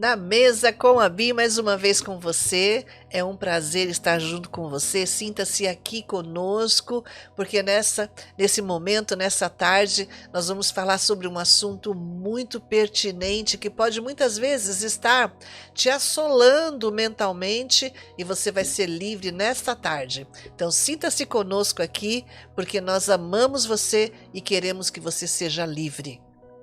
Na mesa com a Bi, mais uma vez com você. É um prazer estar junto com você. Sinta-se aqui conosco, porque nesse momento, nessa tarde, nós vamos falar sobre um assunto muito pertinente que pode muitas vezes estar te assolando mentalmente e você vai ser livre nesta tarde. Então, sinta-se conosco aqui, porque nós amamos você e queremos que você seja livre.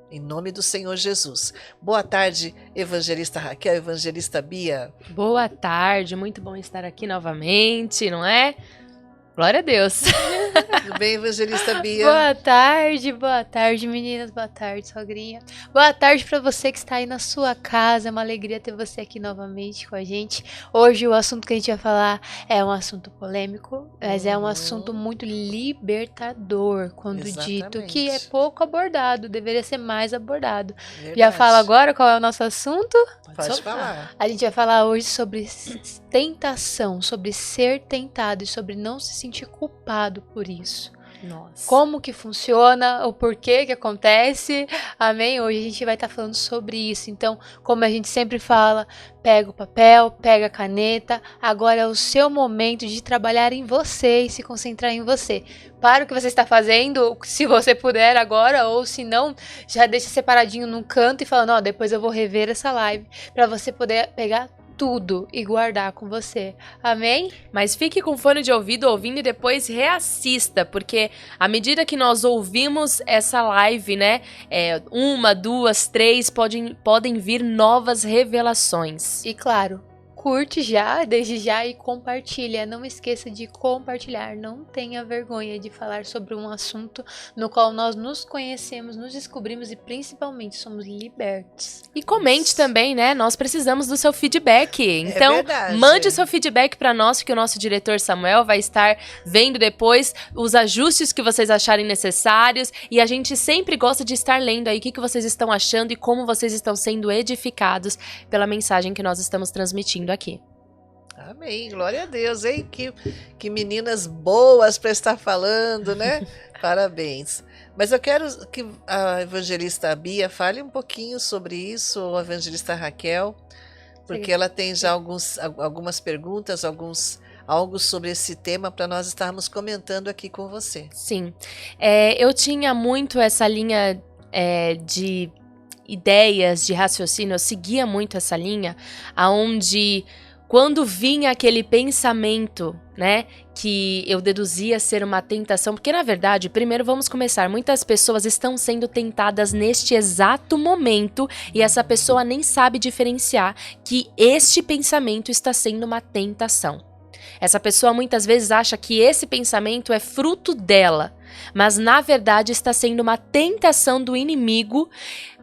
Em nome do Senhor Jesus. Boa tarde, evangelista Raquel, evangelista Bia. Boa tarde, muito bom estar aqui novamente, não é? Glória a Deus. Tudo bem, evangelista Bia? Boa tarde, meninas, boa tarde, sogrinha. Boa tarde para você que está aí na sua casa, é uma alegria ter você aqui novamente com a gente. Hoje o assunto que a gente vai falar é um assunto polêmico, mas é um assunto muito libertador, quando dito que é pouco abordado, deveria ser mais abordado. Verdade. Já fala agora qual é o nosso assunto? Pode falar. A gente vai falar hoje sobre tentação, sobre ser tentado e sobre não se sentir culpado por isso. Nossa. Como que funciona, o porquê que acontece, amém? Hoje a gente vai estar falando sobre isso. Então, como a gente sempre fala, pega o papel, pega a caneta, agora é o seu momento de trabalhar em você e se concentrar em você. Para o que você está fazendo, se você puder agora, ou se não, já deixa separadinho num canto e falando, ó, depois eu vou rever essa live, para você poder pegar tudo e guardar com você. Amém? Mas fique com fone de ouvido ouvindo e depois reassista, porque à medida que nós ouvimos essa live, né, 1, 2, 3, podem vir novas revelações. E claro, curte já, desde já e compartilha. Não esqueça de compartilhar. Não tenha vergonha de falar sobre um assunto no qual nós nos conhecemos, nos descobrimos e principalmente somos libertos. E comente também, né? Nós precisamos do seu feedback. Então, verdade. mande o seu feedback para nós, que o nosso diretor Samuel vai estar vendo depois os ajustes que vocês acharem necessários. E a gente sempre gosta de estar lendo aí o que vocês estão achando e como vocês estão sendo edificados pela mensagem que nós estamos transmitindo aqui. Amém, glória a Deus, hein? Que meninas boas para estar falando, né? Parabéns. Mas eu quero que a evangelista Bia fale um pouquinho sobre isso, ou a evangelista Raquel, porque ela tem já algumas perguntas, algo sobre esse tema para nós estarmos comentando aqui com você. Sim, eu tinha muito essa linha de ideias, de raciocínio, eu seguia muito essa linha, aonde quando vinha aquele pensamento, né, que eu deduzia ser uma tentação, porque na verdade, primeiro vamos começar, muitas pessoas estão sendo tentadas neste exato momento e essa pessoa nem sabe diferenciar que este pensamento está sendo uma tentação. Essa pessoa muitas vezes acha que esse pensamento é fruto dela, mas na verdade está sendo uma tentação do inimigo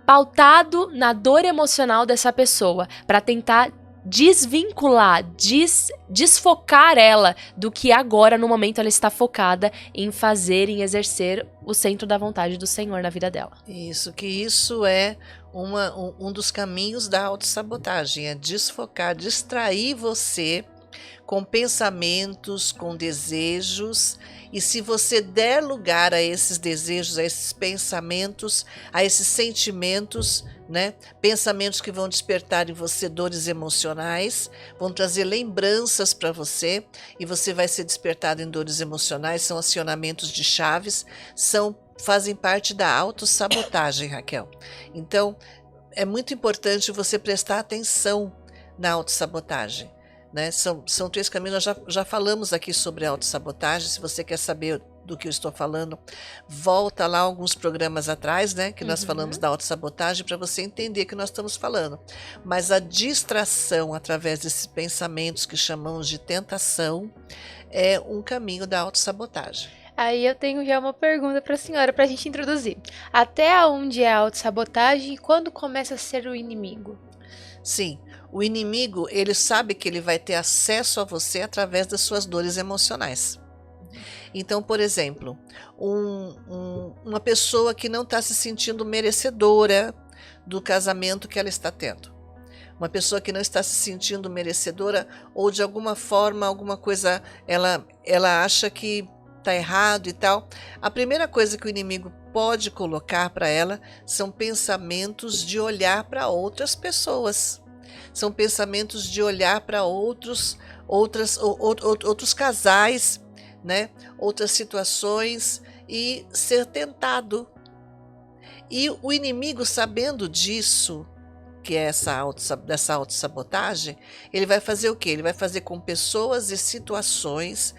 pautado na dor emocional dessa pessoa, para tentar desvincular, desfocar ela do que agora, no momento, ela está focada em fazer, em exercer o centro da vontade do Senhor na vida dela. Isso é um dos caminhos da autossabotagem, é desfocar, distrair você com pensamentos, com desejos, e se você der lugar a esses desejos, a esses pensamentos, a esses sentimentos, né? Pensamentos que vão despertar em você dores emocionais, vão trazer lembranças para você, e você vai ser despertado em dores emocionais, são acionamentos de chaves, fazem parte da autossabotagem, Raquel. Então, é muito importante você prestar atenção na autossabotagem. Né? São 3 caminhos, nós já falamos aqui sobre autossabotagem. Se você quer saber do que eu estou falando, volta lá alguns programas atrás, né, que nós falamos da autossabotagem, para você entender o que nós estamos falando. Mas a distração através desses pensamentos que chamamos de tentação é um caminho da autossabotagem. Aí eu tenho já uma pergunta para a senhora, para a gente introduzir. Até onde é a autossabotagem e quando começa a ser o inimigo? Sim, o inimigo, ele sabe que ele vai ter acesso a você através das suas dores emocionais. Então, por exemplo, uma pessoa que não está se sentindo merecedora do casamento que ela está tendo. Uma pessoa que não está se sentindo merecedora ou de alguma forma, alguma coisa, ela acha que está errado e tal. A primeira coisa que o inimigo pode colocar para ela são pensamentos de olhar para outras pessoas. São pensamentos de olhar para outros casais, né? Outras situações e ser tentado. E o inimigo, sabendo disso, que é dessa autossabotagem, ele vai fazer o quê? Ele vai fazer com pessoas e situações,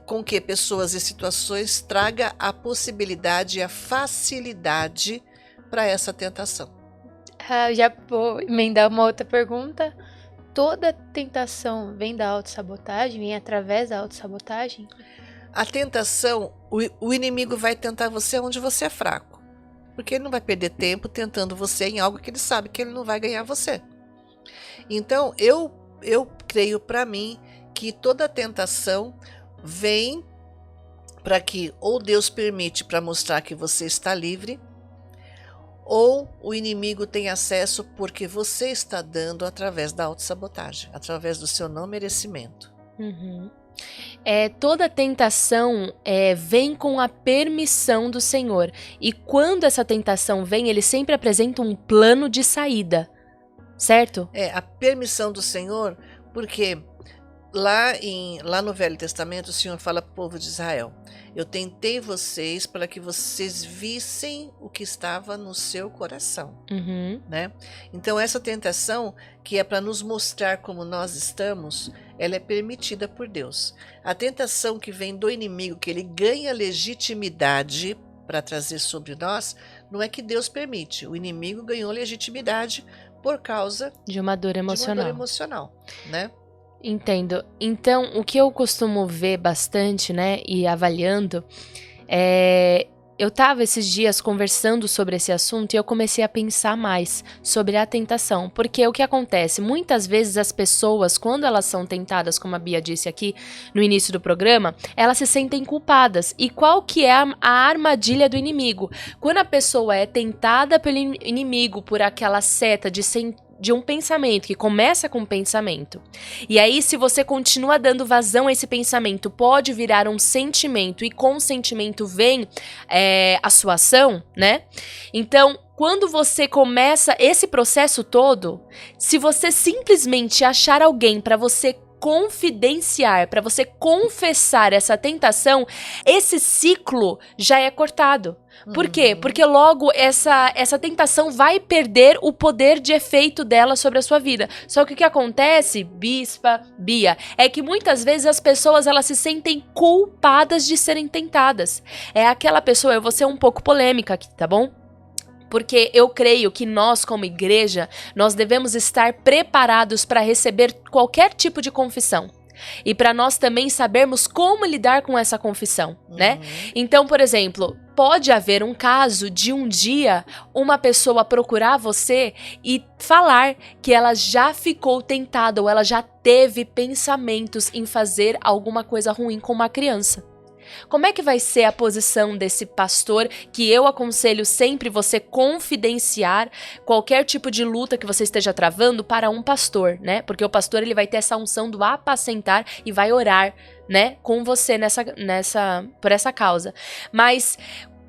com que pessoas e situações traga a possibilidade e a facilidade para essa tentação. Já vou emendar uma outra pergunta. Toda tentação vem da autossabotagem? Vem através da autossabotagem? A tentação, o inimigo vai tentar você onde você é fraco. Porque ele não vai perder tempo tentando você em algo que ele sabe que ele não vai ganhar você. Então, eu creio para mim que toda tentação vem para que ou Deus permite para mostrar que você está livre, ou o inimigo tem acesso porque você está dando através da autossabotagem, através do seu não merecimento. Uhum. Toda tentação vem com a permissão do Senhor. E quando essa tentação vem, ele sempre apresenta um plano de saída, certo? A permissão do Senhor, porque lá no Velho Testamento o Senhor fala para o povo de Israel: eu tentei vocês para que vocês vissem o que estava no seu coração. Uhum. Né? Então essa tentação, que é para nos mostrar como nós estamos, ela é permitida por Deus. A tentação que vem do inimigo, que ele ganha legitimidade para trazer sobre nós, não é que Deus permite. O inimigo ganhou legitimidade por causa de uma dor emocional, né? Entendo. Então, o que eu costumo ver bastante, né, e avaliando, eu tava esses dias conversando sobre esse assunto e eu comecei a pensar mais sobre a tentação. Porque o que acontece? Muitas vezes as pessoas, quando elas são tentadas, como a Bia disse aqui no início do programa, elas se sentem culpadas. E qual que é a armadilha do inimigo? Quando a pessoa é tentada pelo inimigo por aquela seta de um pensamento, que começa com um pensamento. E aí, se você continua dando vazão a esse pensamento, pode virar um sentimento, e com o sentimento vem a sua ação, né? Então, quando você começa esse processo todo, se você simplesmente achar alguém para você confidenciar, para você confessar essa tentação, esse ciclo já é cortado. Por quê? Porque logo essa tentação vai perder o poder de efeito dela sobre a sua vida. Só que o que acontece, Bispa, Bia, é que muitas vezes as pessoas elas se sentem culpadas de serem tentadas. É aquela pessoa, eu vou ser um pouco polêmica aqui, tá bom? Porque eu creio que nós, como igreja, nós devemos estar preparados para receber qualquer tipo de confissão. E para nós também sabermos como lidar com essa confissão, né? Então, por exemplo, pode haver um caso de um dia uma pessoa procurar você e falar que ela já ficou tentada ou ela já teve pensamentos em fazer alguma coisa ruim com uma criança. Como é que vai ser a posição desse pastor, que eu aconselho sempre você confidenciar qualquer tipo de luta que você esteja travando para um pastor, né? Porque o pastor ele vai ter essa unção do apacentar e vai orar, né, com você por essa causa. Mas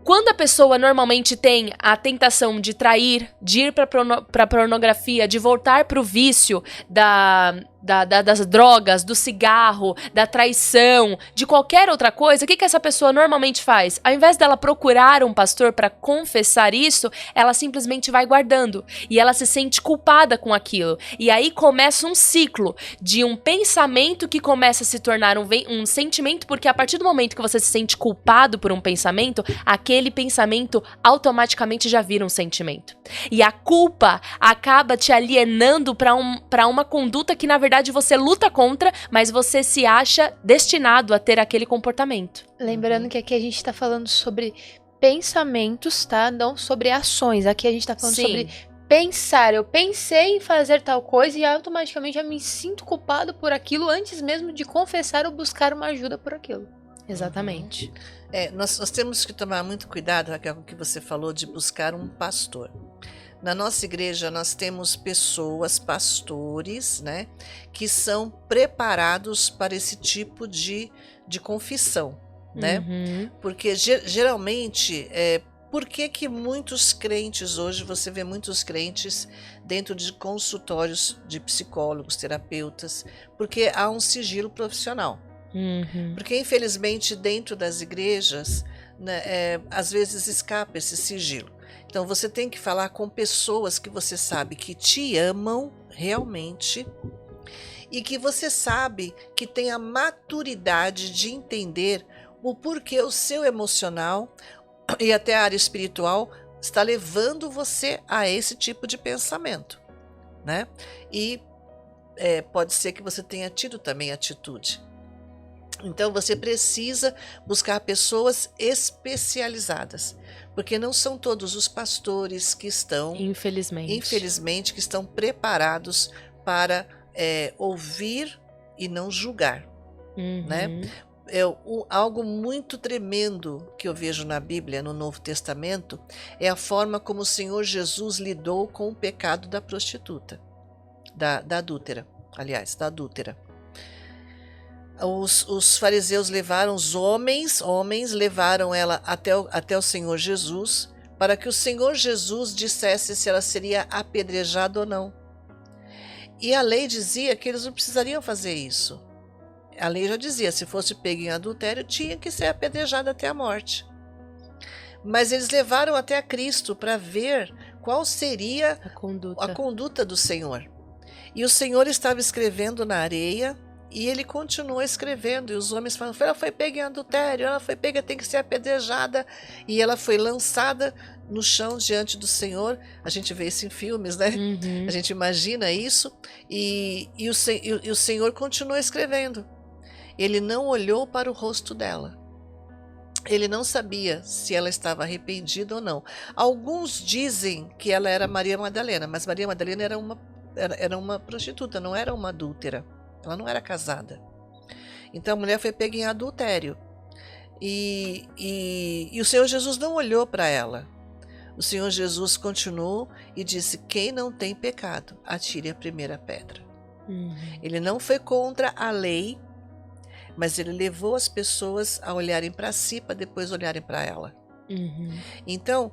quando a pessoa normalmente tem a tentação de trair, de ir para pornografia, de voltar para o vício das drogas, do cigarro, da traição, de qualquer outra coisa, o que essa pessoa normalmente faz? Ao invés dela procurar um pastor para confessar isso, ela simplesmente vai guardando. E ela se sente culpada com aquilo. E aí começa um ciclo de um pensamento que começa a se tornar um sentimento, porque a partir do momento que você se sente culpado por um pensamento, aquele pensamento automaticamente já vira um sentimento. E a culpa acaba te alienando para uma conduta que, na verdade, você luta contra, mas você se acha destinado a ter aquele comportamento. Lembrando que aqui a gente tá falando sobre pensamentos, tá? Não sobre ações. Aqui a gente tá falando sobre pensar. Eu pensei em fazer tal coisa e automaticamente eu me sinto culpado por aquilo antes mesmo de confessar ou buscar uma ajuda por aquilo. Exatamente. Nós temos que tomar muito cuidado, Raquel, com o que você falou de buscar um pastor. Na nossa igreja, nós temos pessoas, pastores, né, que são preparados para esse tipo de confissão, né? Porque geralmente Por que que muitos crentes hoje, você vê muitos crentes dentro de consultórios de psicólogos, terapeutas? Porque há um sigilo profissional. Uhum. Porque, infelizmente, dentro das igrejas, né, às vezes escapa esse sigilo. Então, você tem que falar com pessoas que você sabe que te amam realmente e que você sabe que tem a maturidade de entender o porquê o seu emocional e até a área espiritual está levando você a esse tipo de pensamento, né? E pode ser que você tenha tido também atitude. Então você precisa buscar pessoas especializadas, porque não são todos os pastores que estão, infelizmente, que estão preparados para ouvir e não julgar, né? Algo muito tremendo que eu vejo na Bíblia, no Novo Testamento, é a forma como o Senhor Jesus lidou com o pecado da prostituta, da adúltera, aliás, da adúltera. Os fariseus levaram os homens levaram ela até o Senhor Jesus, para que o Senhor Jesus dissesse se ela seria apedrejada ou não. E a lei dizia que eles não precisariam fazer isso. A lei já dizia, se fosse pego em adultério, tinha que ser apedrejada até a morte. Mas eles levaram até a Cristo para ver qual seria a conduta do Senhor. E o Senhor estava escrevendo na areia, e ele continuou escrevendo, e os homens falam, ela foi pega em adultério, ela foi pega, tem que ser apedrejada, e ela foi lançada no chão diante do Senhor. A gente vê isso em filmes, né? A gente imagina isso, e o Senhor continuou escrevendo. Ele não olhou para o rosto dela. Ele não sabia se ela estava arrependida ou não. Alguns dizem que ela era Maria Madalena, mas Maria Madalena era uma prostituta, não era uma adúltera. Ela não era casada. Então a mulher foi pega em adultério. E o Senhor Jesus não olhou para ela. O Senhor Jesus continuou e disse, quem não tem pecado, atire a primeira pedra. Ele não foi contra a lei, mas ele levou as pessoas a olharem para si para depois olharem para ela. Então,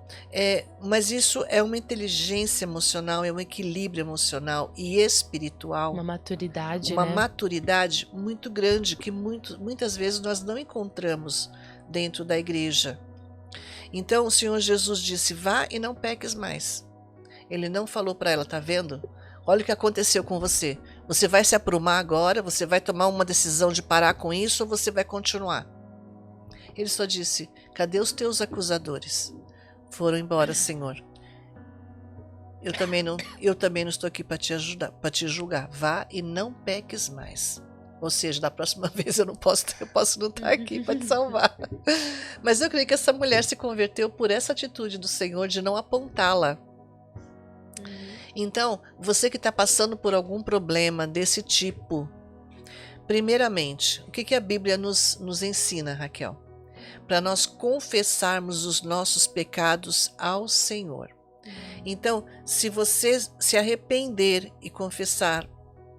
mas isso é uma inteligência emocional, é um equilíbrio emocional e espiritual. Uma maturidade, uma né? maturidade muito grande que muitas vezes nós não encontramos dentro da igreja. Então o Senhor Jesus disse, vá e não peques mais. Ele não falou para ela, tá vendo? Olha o que aconteceu com você. Você vai se aprumar agora? Você vai tomar uma decisão de parar com isso ou você vai continuar? Ele só disse, cadê os teus acusadores? Foram embora, Senhor. Eu também não estou aqui para te ajudar, para te julgar. Vá e não peques mais. Ou seja, da próxima vez eu posso não estar aqui para te salvar. Mas eu creio que essa mulher se converteu por essa atitude do Senhor de não apontá-la. Então, você que está passando por algum problema desse tipo, primeiramente, o que a Bíblia nos ensina, Raquel? Para nós confessarmos os nossos pecados ao Senhor. Então, se você se arrepender e confessar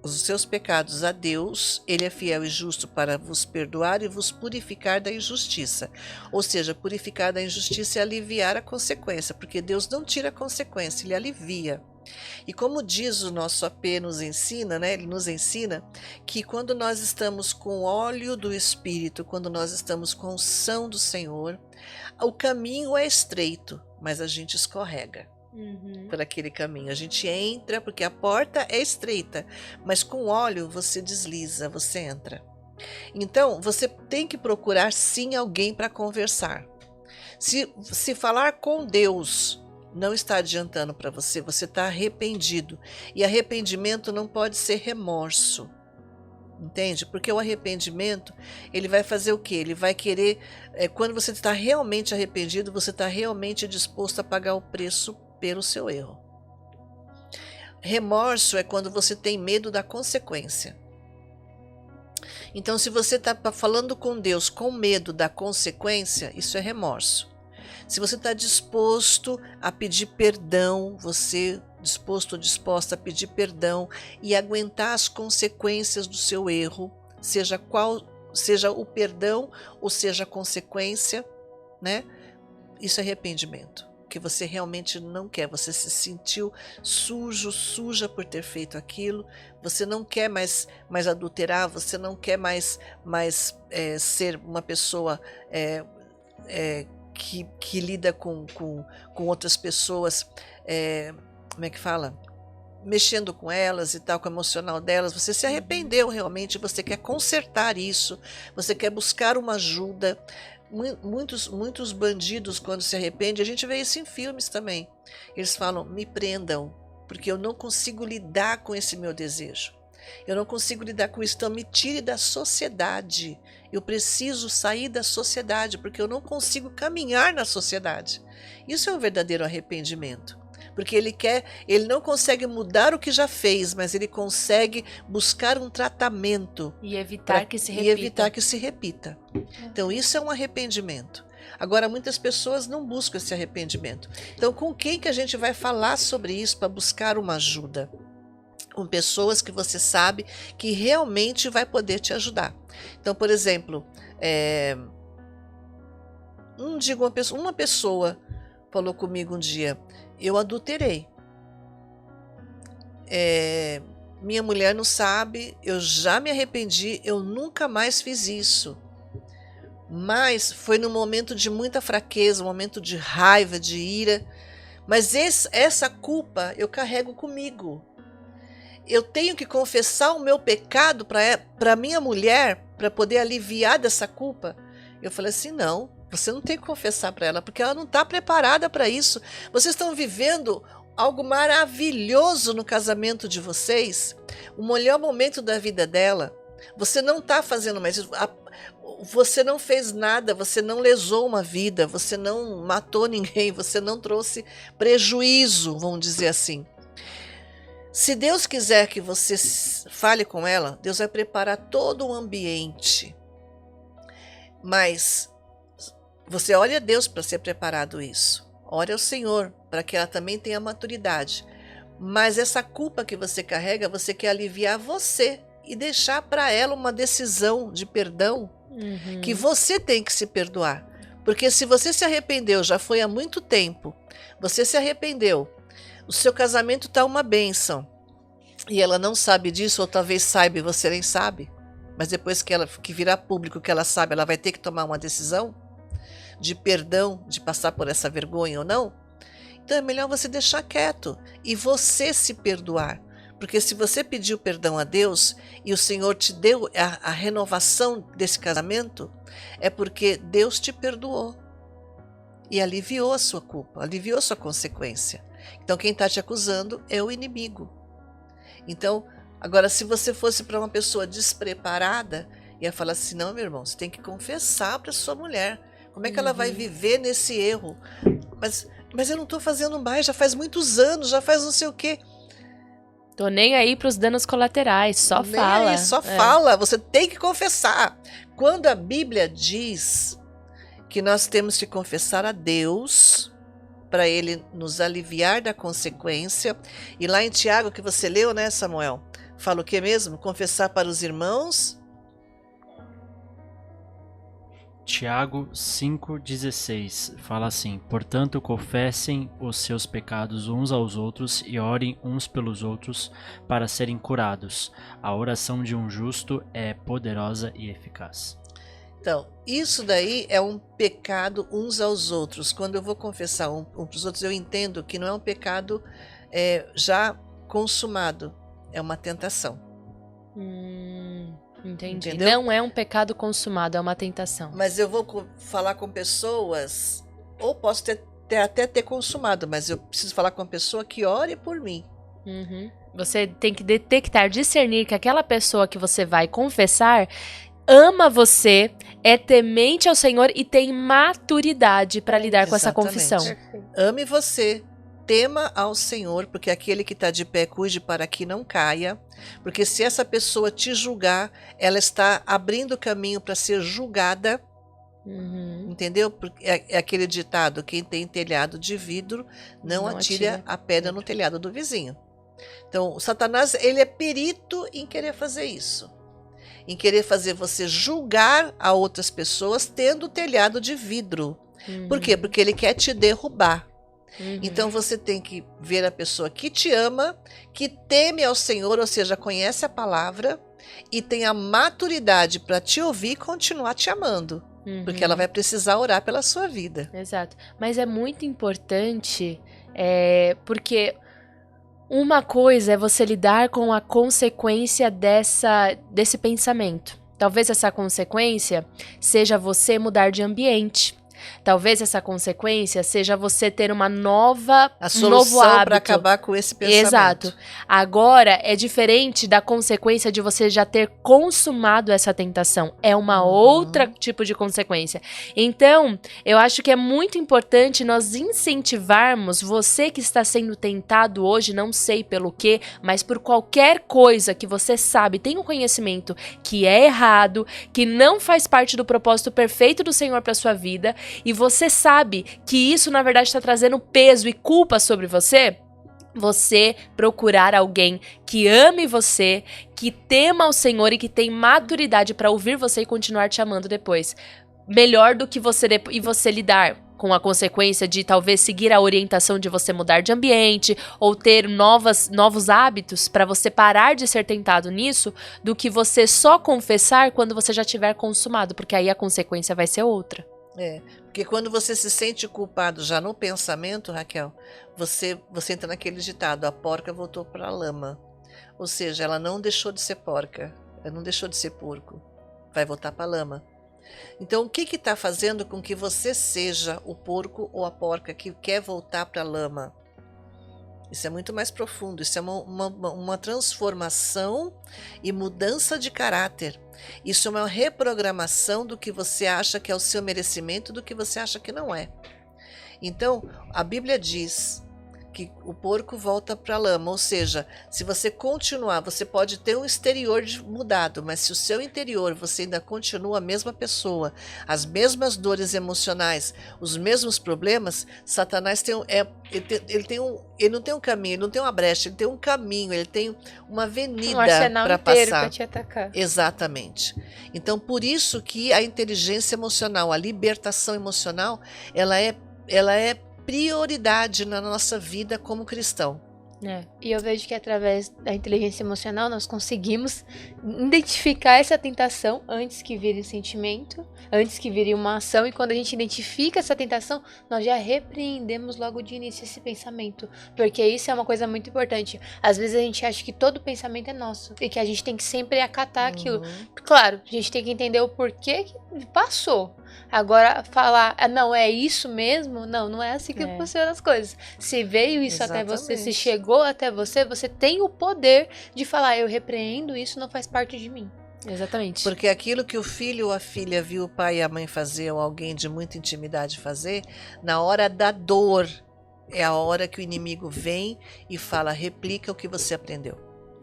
os seus pecados a Deus, Ele é fiel e justo para vos perdoar e vos purificar da injustiça. Ou seja, purificar da injustiça é aliviar a consequência, porque Deus não tira a consequência, Ele alivia. E como diz o nosso AP nos ensina, né? Ele nos ensina que quando nós estamos com o óleo do Espírito, quando nós estamos com a unção do Senhor, o caminho é estreito, mas a gente escorrega por aquele caminho. A gente entra porque a porta é estreita, mas com óleo você desliza, você entra. Então, você tem que procurar sim alguém para conversar. Se falar com Deus não está adiantando para você, você está arrependido. E arrependimento não pode ser remorso. Entende? Porque o arrependimento, ele vai fazer o quê? Ele vai querer, quando você está realmente arrependido, você está realmente disposto a pagar o preço pelo seu erro. Remorso é quando você tem medo da consequência. Então, se você está falando com Deus com medo da consequência, isso é remorso. Se você está disposto a pedir perdão, você disposto ou disposta a pedir perdão e aguentar as consequências do seu erro, seja o perdão ou seja a consequência, né? isso é arrependimento. Que você realmente não quer, você se sentiu sujo, suja por ter feito aquilo, você não quer mais adulterar, você não quer mais ser uma pessoa que lida com outras pessoas, como é que fala? Mexendo com elas e tal, com o emocional delas. Você se arrependeu realmente, você quer consertar isso, você quer buscar uma ajuda. Muitos bandidos, quando se arrependem, a gente vê isso em filmes também. Eles falam, me prendam, porque eu não consigo lidar com esse meu desejo. Eu não consigo lidar com isso, então me tire da sociedade. Eu preciso sair da sociedade, porque eu não consigo caminhar na sociedade. Isso é um verdadeiro arrependimento. Porque ele não consegue mudar o que já fez, mas ele consegue buscar um tratamento. E evitar que se repita. E evitar que se repita. Então isso é um arrependimento. Agora muitas pessoas não buscam esse arrependimento. Então com quem que a gente vai falar sobre isso para buscar uma ajuda? Com pessoas que você sabe que realmente vai poder te ajudar. Então, por exemplo, uma pessoa falou comigo um dia, eu adulterei. Minha mulher não sabe, eu já me arrependi, eu nunca mais fiz isso. Mas foi num momento de muita fraqueza, um momento de raiva, de ira. Mas essa culpa eu carrego comigo. Eu tenho que confessar o meu pecado para minha mulher, para poder aliviar dessa culpa. Eu falei assim, não, você não tem que confessar para ela, porque ela não está preparada para isso. Vocês estão vivendo algo maravilhoso no casamento de vocês, o melhor momento da vida dela. Você não está fazendo mais isso. Você não fez nada, você não lesou uma vida, você não matou ninguém, você não trouxe prejuízo, vamos dizer assim. Se Deus quiser que você fale com ela, Deus vai preparar todo o ambiente. Mas você ore a Deus para ser preparado isso. Ore ao Senhor para que ela também tenha maturidade. Mas essa culpa que você carrega, você quer aliviar você e deixar para ela uma decisão de perdão que você tem que se perdoar. Porque se você se arrependeu, já foi há muito tempo, você se arrependeu, o seu casamento está uma bênção e ela não sabe disso, ou talvez saiba e você nem sabe, mas depois que virar público que ela sabe, ela vai ter que tomar uma decisão de perdão, de passar por essa vergonha ou não. Então é melhor você deixar quieto e você se perdoar. Porque se você pediu perdão a Deus e o Senhor te deu a renovação desse casamento, é porque Deus te perdoou e aliviou a sua culpa, aliviou a sua consequência. Então quem está te acusando é o inimigo. Então, agora se você fosse para uma pessoa despreparada, ia falar assim, não, meu irmão, você tem que confessar para sua mulher. Como é que ela vai viver nesse erro? Mas eu não estou fazendo mais, já faz muitos anos, já faz não sei o quê. Tô nem aí pros danos colaterais, só nem fala. Aí, só fala, você tem que confessar. Quando a Bíblia diz que nós temos que confessar a Deus para Ele nos aliviar da consequência, e lá em Tiago que você leu, né, Samuel? Fala o que mesmo? Confessar para os irmãos? Tiago 5,16 fala assim: portanto, confessem os seus pecados uns aos outros e orem uns pelos outros para serem curados. A oração de um justo é poderosa e eficaz. Então, isso daí é um pecado uns aos outros. Quando eu vou confessar um para os outros, eu entendo que não é um pecado já consumado, é uma tentação. Entendi. Entendeu? Não é um pecado consumado, é uma tentação. Mas eu vou falar com pessoas, ou posso até ter consumado, mas eu preciso falar com uma pessoa que ore por mim. Você tem que detectar, discernir que aquela pessoa que você vai confessar ama você, é temente ao Senhor e tem maturidade para lidar com essa confissão. Ame você. Tema ao Senhor, porque aquele que está de pé cuide para que não caia, porque se essa pessoa te julgar, ela está abrindo caminho para ser julgada, entendeu? É aquele ditado, quem tem telhado de vidro, não atire a pedra no telhado do vizinho. Então, o Satanás, ele é perito em querer fazer isso, em querer fazer você julgar a outras pessoas tendo o telhado de vidro. Por quê? Porque ele quer te derrubar. Uhum. Então você tem que ver a pessoa que te ama, que teme ao Senhor, ou seja, conhece a palavra e tem a maturidade para te ouvir e continuar te amando. Porque ela vai precisar orar pela sua vida. Exato. Mas é muito importante, porque uma coisa é você lidar com a consequência desse pensamento. Talvez essa consequência seja você mudar de ambiente. Talvez essa consequência seja você ter uma nova, A um novo solução hábito. para acabar com esse pensamento. Exato. Agora, é diferente da consequência de você já ter consumado essa tentação. É uma outra tipo de consequência. Então, eu acho que é muito importante nós incentivarmos você que está sendo tentado hoje, não sei pelo quê, mas por qualquer coisa que você sabe, tem um conhecimento que é errado, que não faz parte do propósito perfeito do Senhor para sua vida, e você sabe que isso, na verdade, está trazendo peso e culpa sobre você procurar alguém que ame você, que tema o Senhor e que tem maturidade para ouvir você e continuar te amando depois. Melhor do que você lidar com a consequência de talvez seguir a orientação de você mudar de ambiente ou ter novos hábitos para você parar de ser tentado nisso, do que você só confessar quando você já tiver consumado, porque aí a consequência vai ser outra. Porque quando você se sente culpado já no pensamento, Raquel, você entra naquele ditado, a porca voltou para a lama. Ou seja, ela não deixou de ser porca, ela não deixou de ser porco, vai voltar para a lama. Então, o que está fazendo com que você seja o porco ou a porca que quer voltar para a lama? Isso é muito mais profundo, isso é uma transformação e mudança de caráter. Isso é uma reprogramação do que você acha que é o seu merecimento, do que você acha que não é. Então, a Bíblia diz que o porco volta para a lama, ou seja, se você continuar, você pode ter um exterior mudado, mas se o seu interior você ainda continua a mesma pessoa, as mesmas dores emocionais, os mesmos problemas, Satanás ele não tem um caminho, ele não tem uma brecha, ele tem um caminho, ele tem uma avenida para passar. Para te atacar. Exatamente. Então, por isso que a inteligência emocional, a libertação emocional, ela é prioridade na nossa vida como cristão. E eu vejo que através da inteligência emocional nós conseguimos identificar essa tentação antes que vire sentimento, antes que vire uma ação, e quando a gente identifica essa tentação, nós já repreendemos logo de início esse pensamento, porque isso é uma coisa muito importante. Às vezes a gente acha que todo pensamento é nosso e que a gente tem que sempre acatar aquilo. Claro, a gente tem que entender o porquê que passou. Agora, falar, não, é isso mesmo? Não é assim que funcionam as coisas. Se veio isso até você, se chegou até você, você tem o poder de falar, eu repreendo, isso não faz parte de mim. Exatamente. Porque aquilo que o filho ou a filha viu o pai e a mãe fazer, ou alguém de muita intimidade fazer, na hora da dor, é a hora que o inimigo vem e fala, replica o que você aprendeu.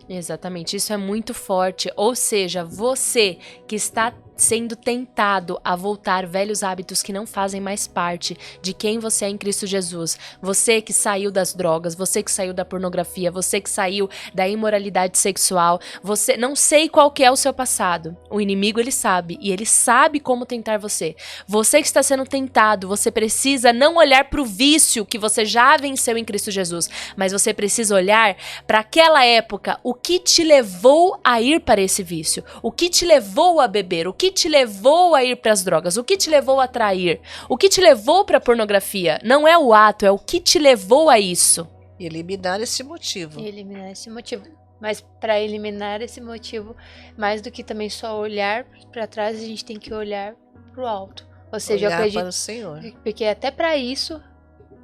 Exatamente, isso é muito forte. Ou seja, você que está sendo tentado a voltar velhos hábitos que não fazem mais parte de quem você é em Cristo Jesus, você que saiu das drogas, você que saiu da pornografia, você que saiu da imoralidade sexual, você, não sei qual que é o seu passado, o inimigo ele sabe, e ele sabe como tentar você. Você que está sendo tentado, você precisa não olhar para o vício que você já venceu em Cristo Jesus, mas você precisa olhar para aquela época, o que te levou a ir para esse vício, o que te levou a beber, o que te levou a ir para as drogas, o que te levou a trair, o que te levou para a pornografia. Não é o ato, é o que te levou a isso. E eliminar esse motivo. Mas para eliminar esse motivo, mais do que também só olhar para trás, a gente tem que olhar para o alto. Ou seja, olhar eu acredito para o Senhor. Porque até para isso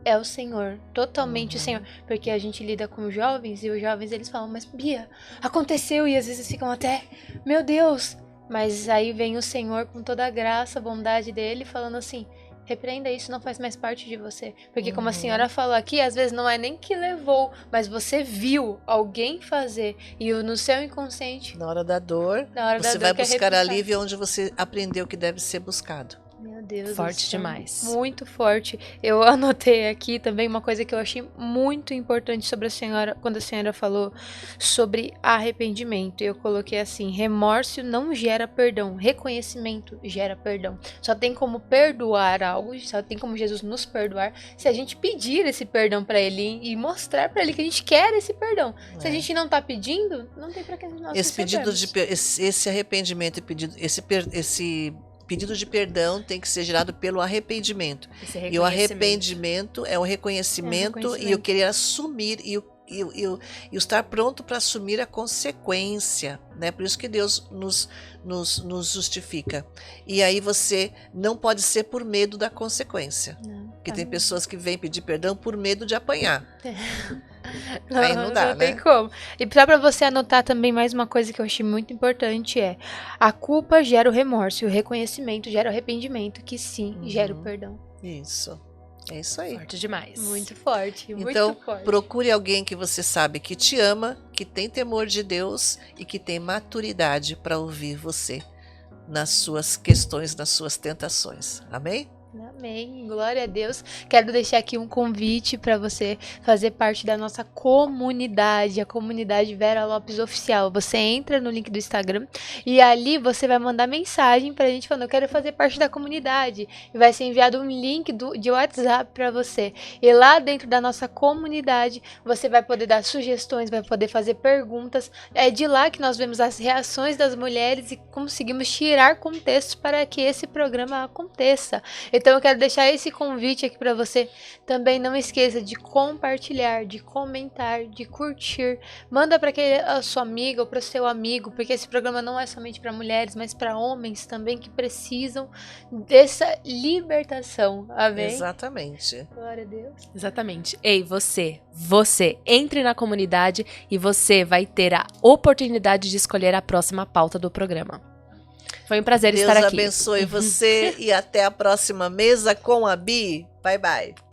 é o Senhor, totalmente o Senhor. Porque a gente lida com jovens e os jovens eles falam, mas Bia, aconteceu, e às vezes ficam até, meu Deus. Mas aí vem o Senhor com toda a graça, a bondade dele, falando assim, repreenda isso, não faz mais parte de você. Porque como a senhora falou aqui, às vezes não é nem que levou, mas você viu alguém fazer, e no seu inconsciente... Na hora da dor, você vai buscar alívio onde você aprendeu que deve ser buscado. Meu Deus Forte do céu. demais. Muito forte. Eu anotei aqui também uma coisa que eu achei muito importante sobre a senhora, quando a senhora falou sobre arrependimento. Eu coloquei assim: remorso não gera perdão, reconhecimento gera perdão. Só tem como perdoar algo, só tem como Jesus nos perdoar se a gente pedir esse perdão pra ele e mostrar pra ele que a gente quer esse perdão. Se a gente não tá pedindo, não tem pra que nós Esse pedido recebemos. esse arrependimento e pedido, esse pedido de perdão tem que ser gerado pelo arrependimento. Esse E o reconhecimento. arrependimento é o reconhecimento, e o reconhecimento. querer assumir e o estar pronto para assumir a consequência, né? Por isso que Deus nos justifica. E aí você não pode ser por medo da consequência. Porque tem pessoas que vêm pedir perdão por medo de apanhar. Aí não dá, tem né? como. E só pra você anotar também mais uma coisa que eu achei muito importante é: a culpa gera o remorso e o reconhecimento gera o arrependimento, que sim, gera o perdão. Isso. É isso aí. Forte demais. Muito forte, Então, muito forte. procure alguém que você sabe que te ama, que tem temor de Deus e que tem maturidade para ouvir você nas suas questões, nas suas tentações. Amém? Amém, glória a Deus. Quero deixar aqui um convite para você fazer parte da nossa comunidade, a comunidade Vera Lopes Oficial. Você entra no link do Instagram e ali você vai mandar mensagem pra gente falando: eu quero fazer parte da comunidade. E vai ser enviado um link de WhatsApp para você. E lá dentro da nossa comunidade você vai poder dar sugestões, vai poder fazer perguntas. É de lá que nós vemos as reações das mulheres e conseguimos tirar contextos para que esse programa aconteça. Então eu quero deixar esse convite aqui para você. Também não esqueça de compartilhar, de comentar, de curtir. Manda para a sua amiga ou para o seu amigo, porque esse programa não é somente para mulheres, mas para homens também que precisam dessa libertação. Amém? Exatamente. Glória a Deus. Exatamente. Ei, você, entre na comunidade e você vai ter a oportunidade de escolher a próxima pauta do programa. Foi um prazer Deus estar aqui. abençoe você e até a próxima mesa com a Bi. Bye, bye.